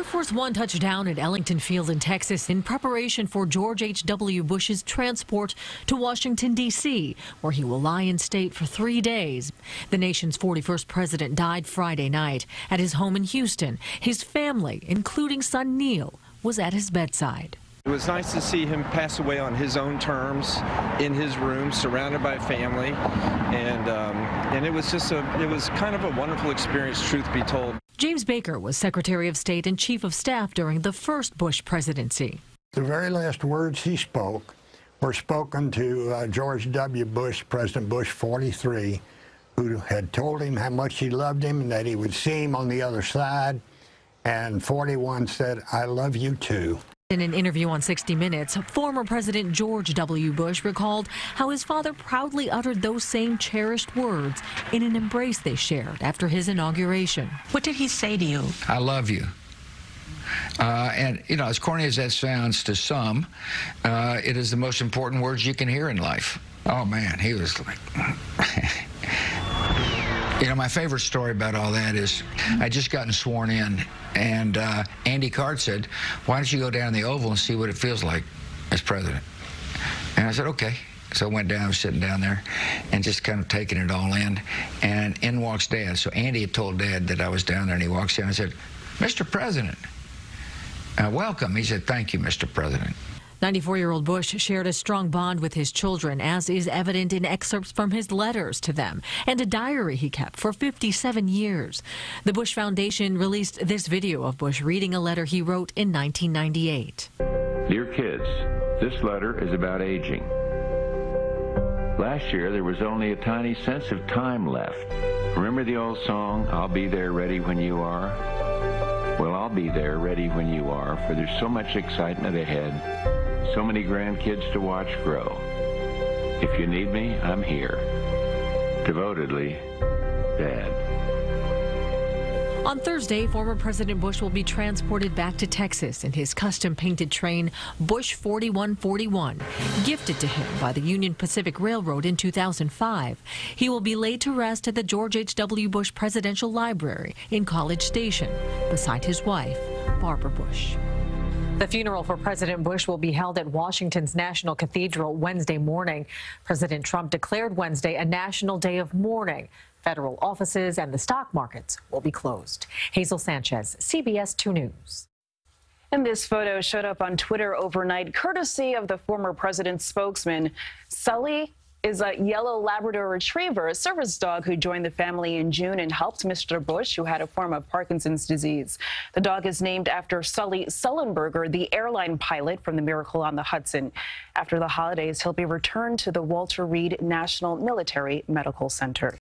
Air Force One touched down at Ellington Field in Texas in preparation for George H.W. Bush's transport to Washington, D.C., where he will lie in state for 3 days. The nation's 41st president died Friday night at his home in Houston. His family, including son Neil, was at his bedside. It was nice to see him pass away on his own terms, in his room, surrounded by family, and it was kind of a wonderful experience, truth be told. James Baker was Secretary of State and Chief of Staff during the first Bush presidency. The very last words he spoke were spoken to George W. Bush, President Bush 43, who had told him how much he loved him and that he would see him on the other side, and 41 said, "I love you too." In an interview on 60 Minutes, former President George W. Bush recalled how his father proudly uttered those same cherished words in an embrace they shared after his inauguration. What did he say to you? I love you. And, you know, as corny as that sounds to some, it is the most important words you can hear in life. Oh, man, he was like... You know, my favorite story about all that is I just gotten sworn in, and Andy Card said, "Why don't you go down the Oval and see what it feels like as president?" And I said, okay. So I went down, I was sitting down there, and just kind of taking it all in, and in walks Dad. So Andy had told Dad that I was down there, and he walks in and I said, "Mr. President, welcome." He said, "Thank you, Mr. President." 94-year-old Bush shared a strong bond with his children, as is evident in excerpts from his letters to them and a diary he kept for 57 years. The Bush Foundation released this video of Bush reading a letter he wrote in 1998. Dear kids, this letter is about aging. Last year, there was only a tiny sense of time left. Remember the old song, "I'll be there ready when you are"? Well, I'll be there ready when you are, for there's so much excitement ahead. So many grandkids to watch grow. If you need me, I'm here. Devotedly, Dad. On Thursday, former President Bush will be transported back to Texas in his custom-painted train, Bush 4141, gifted to him by the Union Pacific Railroad in 2005. He will be laid to rest at the George H.W. Bush Presidential Library in College Station, beside his wife, Barbara Bush. The funeral for President Bush will be held at Washington's National Cathedral Wednesday morning. President Trump declared Wednesday a national day of mourning. Federal offices and the stock markets will be closed. Hazel Sanchez, CBS 2 News. And this photo showed up on Twitter overnight, courtesy of the former president's spokesman. Sully is a yellow Labrador retriever, a service dog who joined the family in June and helped Mr. Bush, who had a form of Parkinson's disease. The dog is named after Sully Sullenberger, the airline pilot from the Miracle on the Hudson. After the holidays, he'll be returned to the Walter Reed National Military Medical Center.